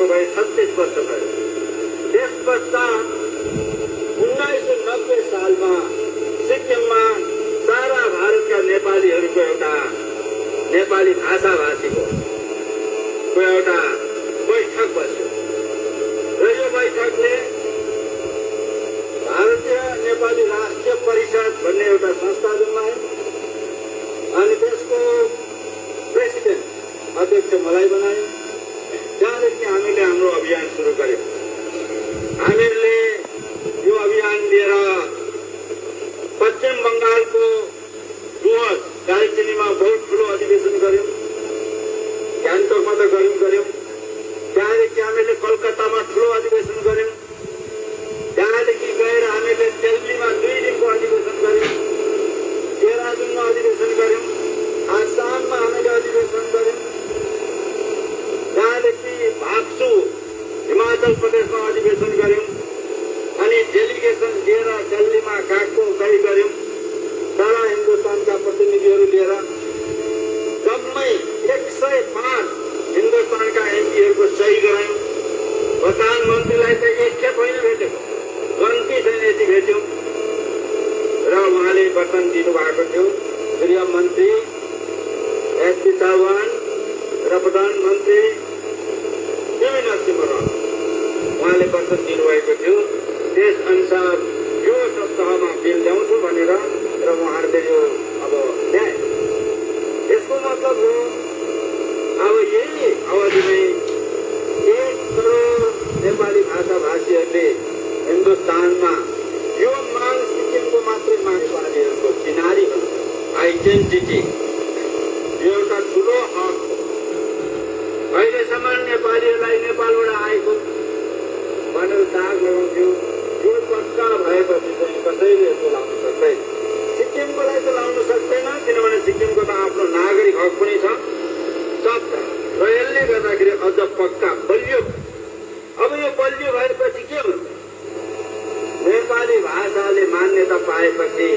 भएको भए 36 वर्ष भयो। त्यस पश्चात 1990 सालमा सिक्किममा सारा भारतका नेपालीहरूको एउटा नेपाली भाषाभाषीको एउटा बैठक बस्यो र यो बैठकले भारतीय नेपाली राष्ट्रिय परिषद भन्ने एउटा संस्था जन्मायो अनि त्यसको प्रेसिडेन्ट अध्यक्ष मलाई बनायो। त्यहाँदेखि हामीले हाम्रो अभियान सुरु गर्यौं। हामीहरूले यो अभियान लिएर पश्चिम बंगालको डुवर्स दार्जिलिङमा बहुत ठूलो अधिवेशन गर्यौं, गान्तोकमा त गर्यौं। त्यहाँदेखि हामीले कलकत्तामा ठूलो अधिवेशन गर्यौं। त्यहाँदेखि गएर हामीले दिल्लीमा 2 दिनको अधिवेशन गर्यौं, देहरादूनमा अधिवेशन गर्यौं, आसाममा हामीले अधिवेशन गर्यौं। त्यहाँदेखि भाग्सु हिमाचल प्रदेशमा अधिवेशन गर्यौं अनि डेलिगेसन लिएर दिल्लीमा कागको गरी गर्यौं। सारा हिन्दुस्तानका प्रतिनिधिहरू लिएर जम्मै 105 हिन्दुस्तानका एमपीहरूको सही गरायौं। प्रधानमन्त्रीलाई त एकखेप होइन भेटेको, गन्ती छैन यति भेट्यौं र उहाँले वचन दिनुभएको थियो। गृहमन्त्री एसपी चौहान र प्रधानमन्त्री केपी नरसिंह राव उहाँले वचन दिनुभएको थियो। त्यस अनुसार यो सप्ताहमा बिल ल्याउँछु भनेर र उहाँहरूले यो अब ल्याए। यसको मतलब हो अब यही अवधिमै 1 करोड नेपाली भाषाभाषीहरूले हिन्दुस्तानमा यो माग सिक्किमको मात्रै माग नेपालीहरूको चिनारी भन्छ आइडेन्टिटी एउटा ठूलो हक हो। अहिलेसम्म नेपालीहरूलाई नेपालबाट आएको भनेर दाग लगाउँथ्यो। यो पक्का भएपछि चाहिँ कसैले यसो लाउन सक्दैन। सिक्किमकोलाई त लाउन सक्दैन, किनभने सिक्किमको त आफ्नो नागरिक हक पनि छ सब र यसले गर्दाखेरि अझ पक्का बलियो। अब यो बलियो भएपछि के हुन्छ? नेपाली भाषाले मान्यता पाएपछि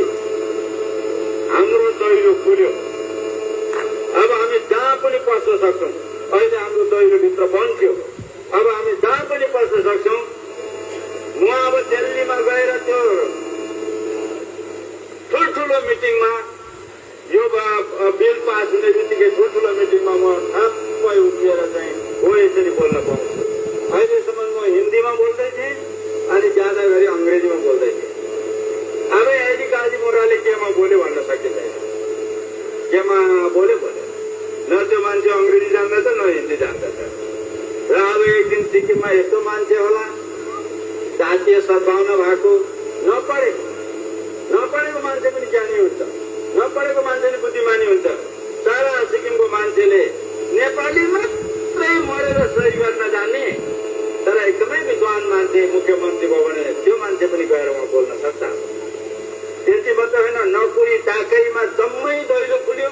हाम्रो दैलो खुल्यो। अब हामी जहाँ पनि पस्न सक्छौं। अहिले हाम्रो दैलोभित्र बन्द थियो, अब हामी जहाँ पनि पस्न सक्छौं। म अब दिल्लीमा गएर त्यो ठुल्ठुलो मिटिङमा यो बिल पास हुने बित्तिकै ठुल्ठुलो मिटिङमा म ठ्याप्पै उभिएर चाहिँ हो यसरी बोल्न पाउँछु। अहिलेसम्म म हिन्दीमा बोल्दै थिएँ अनि ज्यादा गरी अंग्रेजीमा बोल्दै थिएँ। अब अहिले काजी मोराले केमा बोल्यो भन्न सकिँदैन। केमा बोल्यो न त्यो मान्छे अंग्रेजी जान्दछ न हिन्दी जान्दछ। र अब एक दिन सिक्किममा यस्तो मान्छे होला जातीय सद्भावना भएको नपढेको मान्छे पनि ज्ञानी हुन्छ, नपढेको मान्छे पनि बुद्धिमानी हुन्छ। सारा सिक्किमको मान्छेले नेपाली मात्रै मरेर सही गर्न जाने तर एकदमै विद्वान मान्छे मुख्यमन्त्री भयो भने त्यो मान्छे पनि गएर उहाँ बोल्न सक्छ। त्यति मात्र होइन, नकुरी टाकैमा जम्मै दैलो खुल्यो।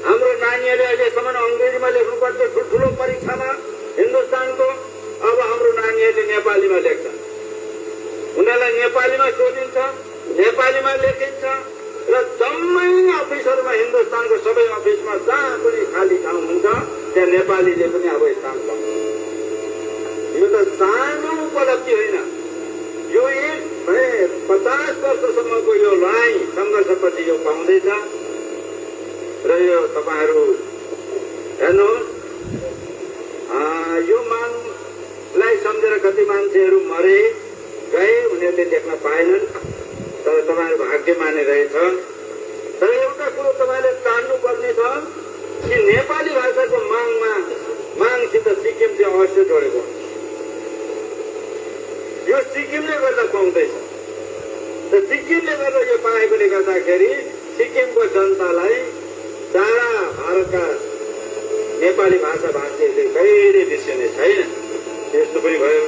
हाम्रो नानीहरूले अहिलेसम्म अंग्रेजीमा लेख्नुपर्छ ठुल्ठुलो परीक्षामा हिन्दुस्तानको। अब हाम्रो नानीहरूले नेपालीमा लेख्छन्, उनीहरूलाई नेपालीमा सोधिन्छ, नेपालीमा लेखिन्छ र जम्मै अफिसहरूमा हिन्दुस्तानको सबै अफिसमा जहाँ पनि खाली ठाउँ हुन्छ त्यहाँ नेपालीले पनि अब स्थान पाउँछ। यो त सानो उपलब्धि होइन, यो 50 वर्षसम्मको यो लडाई संघर्षपछि यो पाउँदैछ। र यो तपाईहरू हेर्नुहोस्, यो मागलाई सम्झेर कति मान्छेहरू मरे गए, उनीहरूले देख्न पाएनन्। तर तपाईहरू भाग्यमानी रहेछ। तर एउटा कुरो तपाईले जान्नु पर्ने छ कि नेपाली भाषाको मागसित सिक्किम चाहिँ अवश्य जोडेको हुन्छ। यो सिक्किमले गर्दा पाउँदैछ। र सिक्किमले गर्दा यो पाएकोले गर्दाखेरि सिक्किमको जनतालाई सारा भारतका नेपाली भाषाभाषीहरूले कहिले बिर्सिने छैन। त्यस्तो पनि भयो